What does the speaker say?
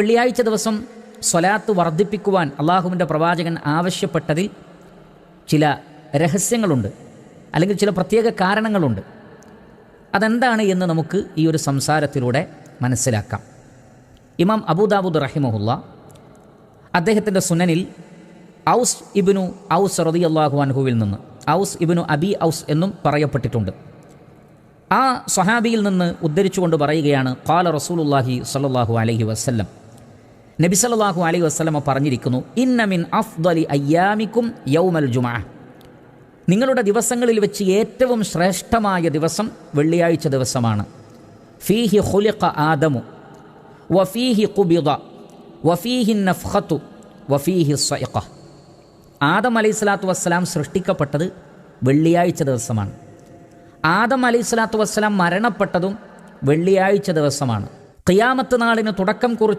വെള്ളിയാഴ്ച ദിവസം സ്വലാത്ത് വർദ്ധിപ്പിക്കുവാൻ അള്ളാഹുവിൻ്റെ പ്രവാചകൻ ആവശ്യപ്പെട്ടതിൽ ചില രഹസ്യങ്ങളുണ്ട്, അല്ലെങ്കിൽ ചില പ്രത്യേക കാരണങ്ങളുണ്ട്. അതെന്താണ് എന്ന് നമുക്ക് ഈ ഒരു സംസാരത്തിലൂടെ മനസ്സിലാക്കാം. ഇമാം അബൂദാവൂദ് റഹിമഹുല്ല അദ്ദേഹത്തിൻ്റെ സുനനിൽ ഔസ് ഇബ്നു ഔസ് റളിയല്ലാഹു അൻഹുവിൽ നിന്ന്, ഔസ് ഇബ്നു അബി ഔസ് എന്നും പറയപ്പെട്ടിട്ടുണ്ട്, ആ സ്വഹാബിയിൽ നിന്ന് ഉദ്ധരിച്ചുകൊണ്ട് പറയുകയാണ്, ഖാല റസൂലുള്ളാഹി സ്വല്ലല്ലാഹു അലൈഹി വസല്ലം, നബി സല്ലല്ലാഹു അലൈഹി വസല്ലമ പറഞ്ഞിരിക്കുന്നു, ഇന്ന മിൻ അഫ്ദലി അയ്യാമിക്കും യൗമൽ ജുമുഅ, നിങ്ങളുടെ ദിവസങ്ങളിൽ വെച്ച് ഏറ്റവും ശ്രേഷ്ഠമായ ദിവസം വെള്ളിയാഴ്ച ദിവസമാണ്. ഫീഹി ഖുലിഖ ആദമു വഫീഹി ഖുബിദ വഫീഹി നഫ്ഖത്തു വഫീഹി സ്വഇഖ. ആദം അലൈഹിസ്സലാത്തു വസ്സലാം സൃഷ്ടിക്കപ്പെട്ടത് വെള്ളിയാഴ്ച ദിവസമാണ്. ആദം അലൈഹിസ്സലാത്തു വസ്സലാം മരണപ്പെട്ടതും വെള്ളിയാഴ്ച ദിവസമാണ്. ഖിയാമത്ത് നാളിന് തുടക്കം കുറിച്ച്